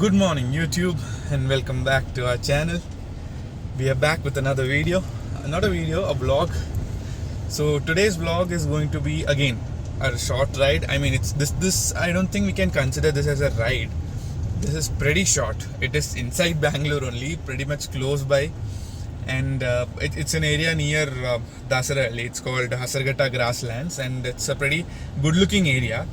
Good morning YouTube and welcome back to our channel. We are back with another video, a vlog. So today's vlog is going to be again a short ride. I mean, it's this I don't think we can consider this as a ride. This is pretty short. It is inside Bangalore only, pretty much close by, and it's an area near Hesaraghatta. It's called Hesaraghatta grasslands, and it's a pretty good looking area.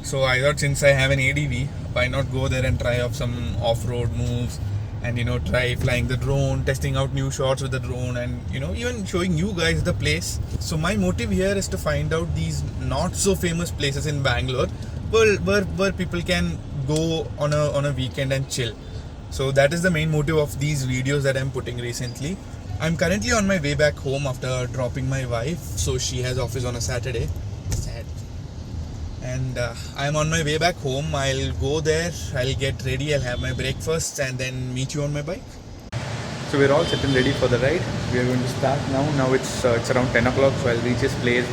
So I thought, since I have an ADV, why not go there and try out some off-road moves and try flying the drone, testing out new shots with the drone, and even showing you guys the place. So my motive here is to find out these not so famous places in Bangalore where people can go on a weekend and chill. So that is the main motive of these videos that I'm putting recently. I'm currently on my way back home after dropping my wife. So she has office on a Saturday. Sad. And I'm on my way back home. I'll go there, I'll get ready, I'll have my breakfast and then meet you on my bike. So we're all set and ready for the ride. We are going to start now. Now it's around 10 o'clock, so I'll reach his place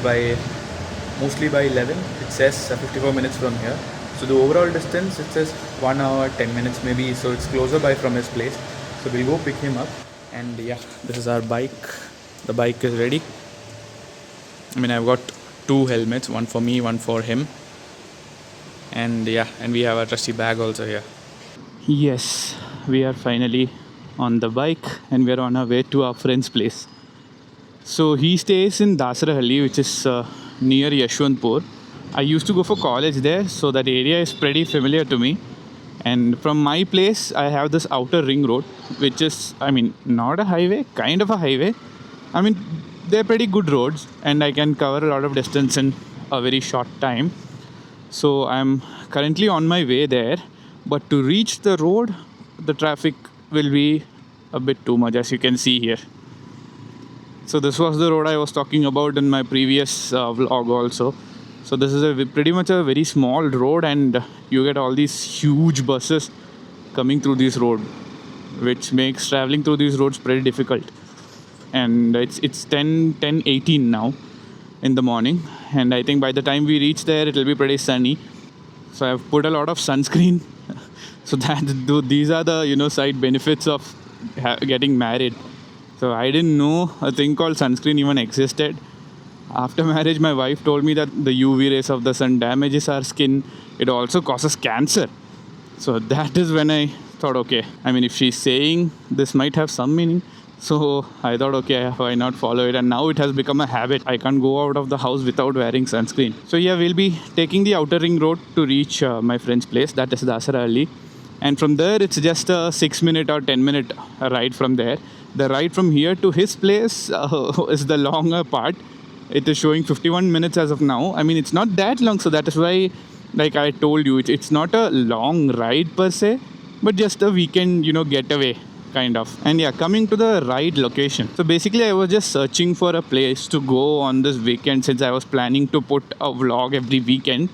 mostly by 11. It says 54 minutes from here. So the overall distance, it says 1 hour, 10 minutes maybe. So it's closer by from his place. So we'll go pick him up. And yeah, this is our bike. The bike is ready. I mean, I've got two helmets, one for me, one for him, and yeah, and we have a trusty bag also here. Yes, we are finally on the bike and we are on our way to our friend's place. So he stays in Hesaraghatta, which is near Yeshwantpur. I used to go for college there, so that area is pretty familiar to me. And from my place, I have this outer ring road, which is, I mean, not a highway, kind of a highway. I mean, they're pretty good roads and I can cover a lot of distance in a very short time. So I'm currently on my way there, but to reach the road, the traffic will be a bit too much, as you can see here. So this was the road I was talking about in my previous vlog also. So this is pretty much a very small road, and you get all these huge buses coming through this road, which makes traveling through these roads pretty difficult. And it's 10:18 now in the morning, and I think by the time we reach there it'll be pretty sunny. So I've put a lot of sunscreen. So these are the side benefits of getting married. So I didn't know a thing called sunscreen even existed. After marriage, my wife told me that the UV rays of the sun damages our skin. It also causes cancer. So that is when I thought, okay, I mean, if she's saying this might have some meaning. So I thought, okay, why not follow it? And now it has become a habit. I can't go out of the house without wearing sunscreen. So yeah, we'll be taking the outer ring road to reach my friend's place. That is Hesaraghatta. And from there, it's just a 6-minute or 10-minute ride from there. The ride from here to his place is the longer part. It is showing 51 minutes as of now. I mean, it's not that long. So that is why, like I told you, it's not a long ride per se, but just a weekend, getaway. Kind of. And yeah, coming to the ride location. So basically I was just searching for a place to go on this weekend, since I was planning to put a vlog every weekend.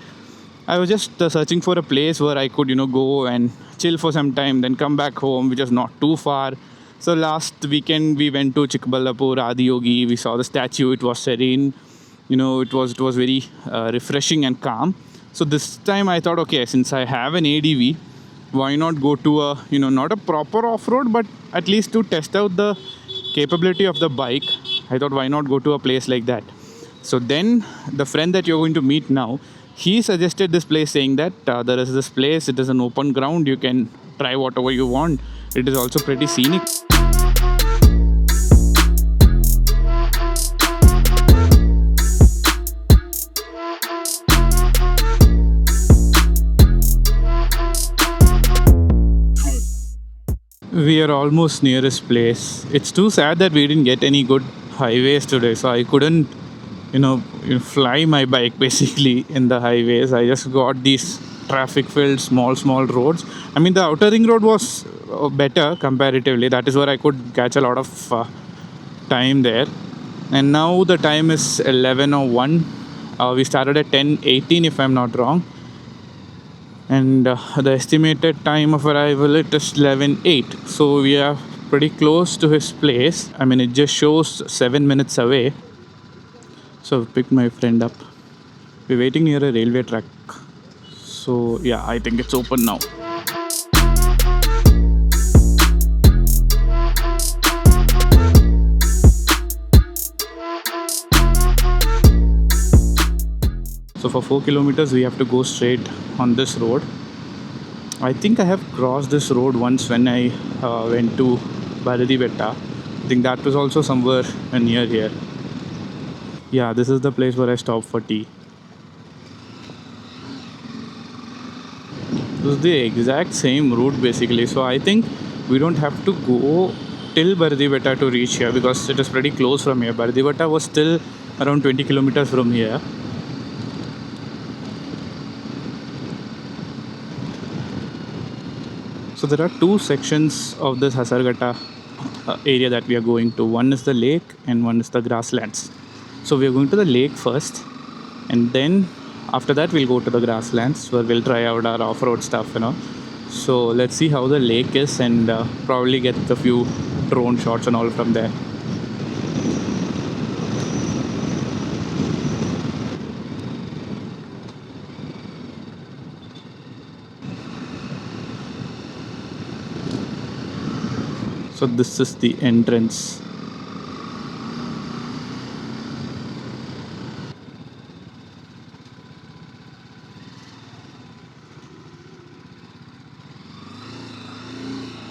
I was just searching for a place where I could, go and chill for some time, then come back home, which is not too far. So last weekend we went to Chikballapur, Adiyogi. We saw the statue. It was serene. It was very refreshing and calm. So this time I thought, okay, since I have an ADV, why not go to a, not a proper off-road, but at least to test out the capability of the bike. I thought, why not go to a place like that? So then the friend that you're going to meet now, he suggested this place, saying that there is this place, it is an open ground, you can try whatever you want. It is also pretty scenic. We are almost near his place. It's too sad that we didn't get any good highways today, so I couldn't, fly my bike basically in the highways. I just got these traffic-filled small roads. I mean, the outer ring road was better comparatively. That is where I could catch a lot of time there. And now the time is 11:01. We started at 10:18 if I'm not wrong. And the estimated time of arrival, it is 11:08. So we are pretty close to his place. I mean, it just shows 7 minutes away. So I picked my friend up. We're waiting near a railway track. So yeah, I think it's open now. So for 4 kilometers we have to go straight on this road. I think I have crossed this road once when I went to Betta. I think that was also somewhere near here. Yeah, this is the place where I stopped for tea. This is the exact same route basically. So I think we don't have to go till Betta to reach here because it is pretty close from here. Betta was still around 20 kilometers from here. So there are two sections of this Hesaraghatta area that we are going to. One is the lake and one is the grasslands. So we are going to the lake first, and then after that we'll go to the grasslands where we'll try out our off-road stuff, So let's see how the lake is and probably get a few drone shots and all from there. So this is the entrance.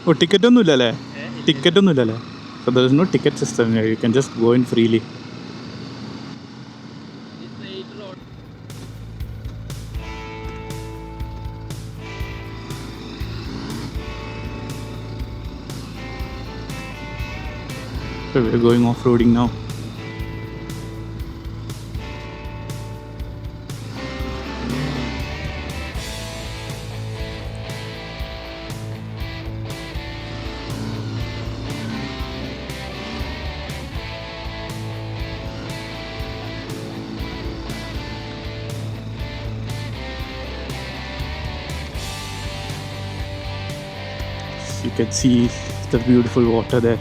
Oh, ticket onnu illale. Ticket onnu illale. So there is no ticket system here. You can just go in freely. So we're going off-roading now. You can see the beautiful water there.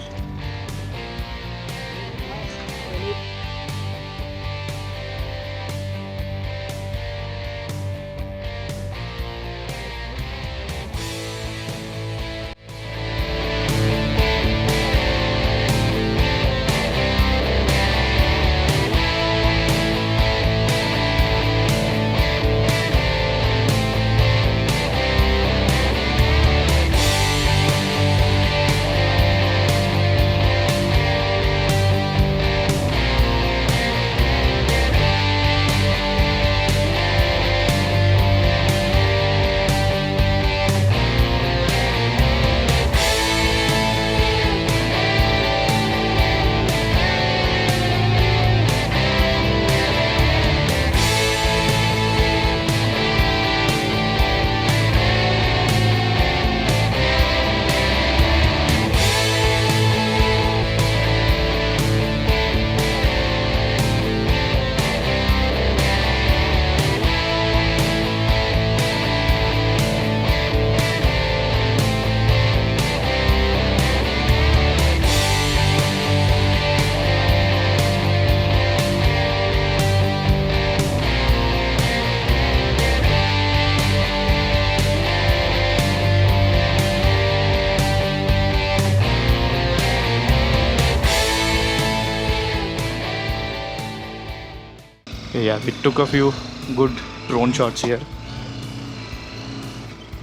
Yeah, we took a few good drone shots here.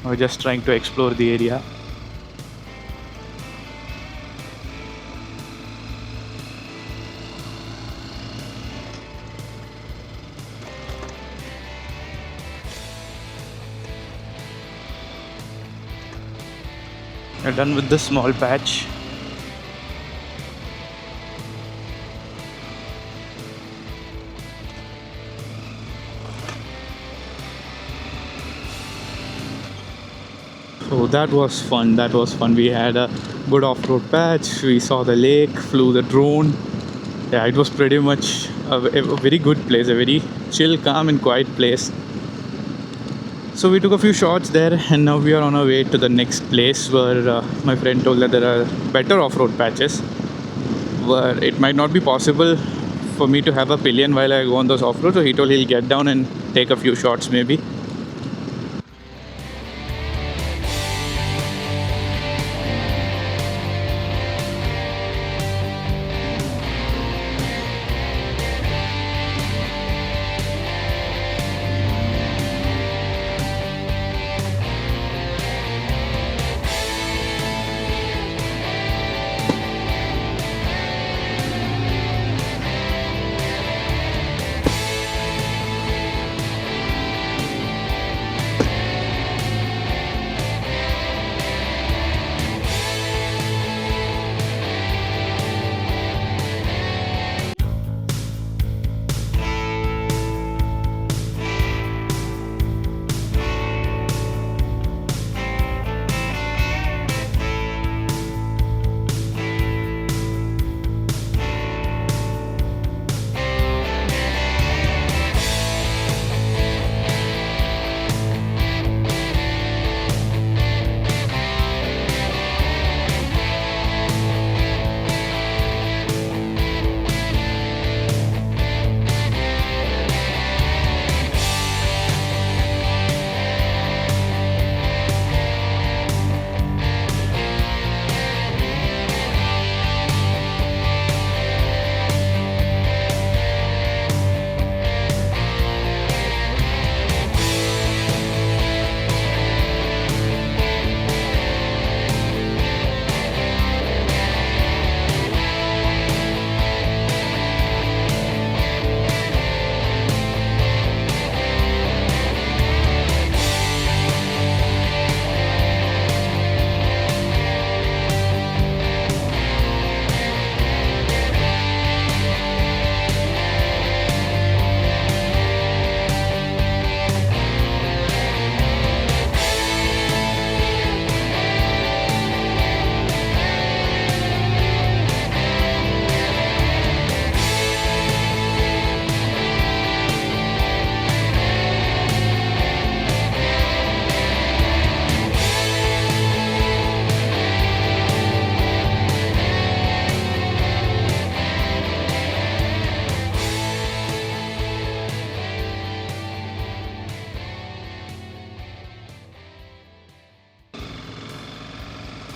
We're just trying to explore the area. We're done with this small patch. So that was fun. We had a good off-road patch. We saw the lake, flew the drone. Yeah, it was pretty much a very good place, a very chill, calm and quiet place. So we took a few shots there, and now we are on our way to the next place where my friend told that there are better off-road patches where it might not be possible for me to have a pillion while I go on those off-road. So he told he'll get down and take a few shots maybe.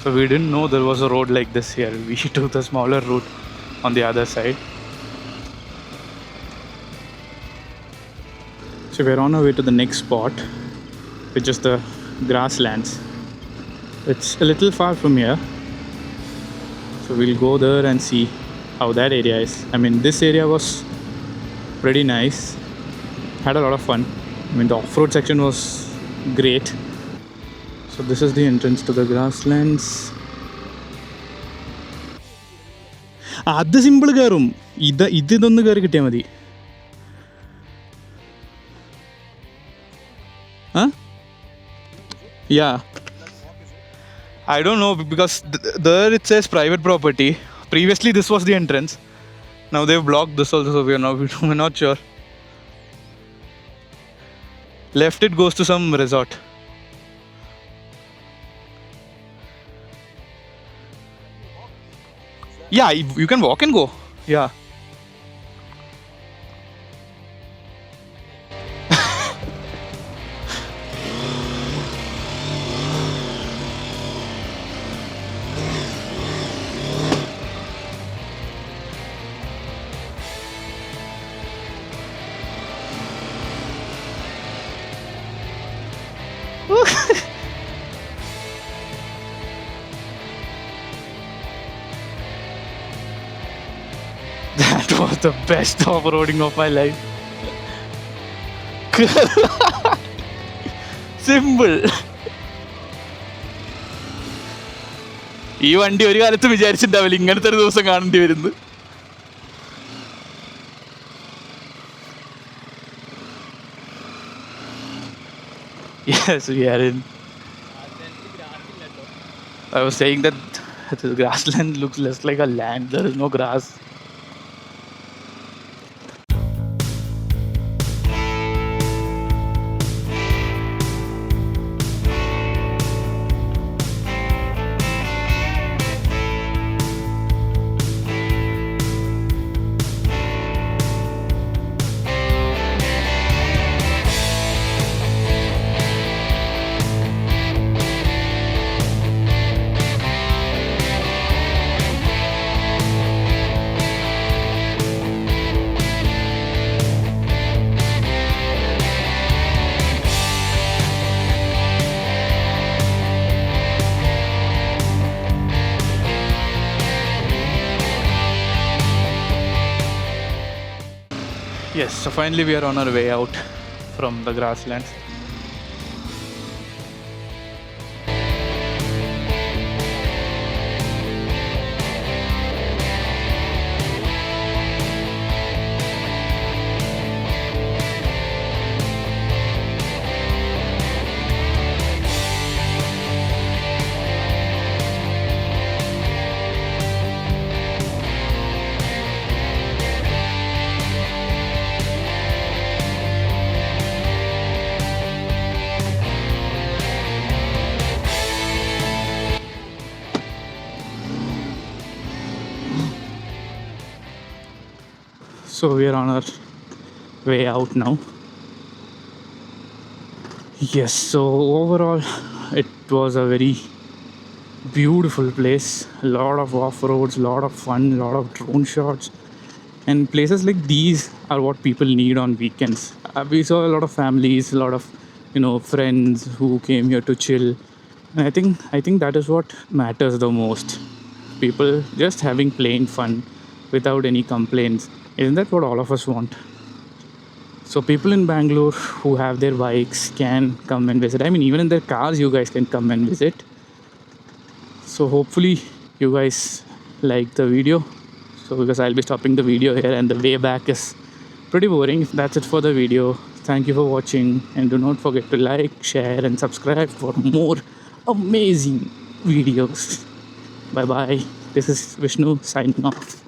So we didn't know there was a road like this here. We took the smaller route on the other side. So we're on our way to the next spot, which is the grasslands. It's a little far from here, so we'll go there and see how that area is. I mean, this area was pretty nice. Had a lot of fun. I mean, the off-road section was great. So this is the entrance to the grasslands. അത് simple കയറും. ഇതൊന്ന് കയറി കിട്ടിയാൽ മതി. Yeah. I don't know, because there it says private property. Previously this was the entrance. Now they've blocked this also, so we're not sure. Left it goes to some resort. Yeah, you can walk and go. Yeah. That was the best off-roading of my life. Simple. ഈ വണ്ടി ഒരു കാലത്ത് വിചാരിച്ചിട്ടുണ്ടാവില്ല ഇങ്ങനത്തെ ഒരു ദിവസം കാണേണ്ടി വരുന്നു. Yes, we are in. I was saying that the grassland looks less like a land. There is no grass. Yes, so finally we are on our way out from the grasslands. So we are on our way out now. Yes, so overall it was a very beautiful place. A lot of off-roads, a lot of fun, a lot of drone shots, and places like these are what people need on weekends. We saw a lot of families, a lot of friends who came here to chill, and I think that is what matters the most. People just having plain fun without any complaints. Isn't that what all of us want? So people in Bangalore who have their bikes can come and visit. I mean, even in their cars you guys can come and visit. So hopefully you guys like the video. So because I'll be stopping the video here, and the way back is pretty boring. That's it for the video. Thank you for watching, and do not forget to like, share and subscribe for more amazing videos. Bye bye. This is Vishnu signing off.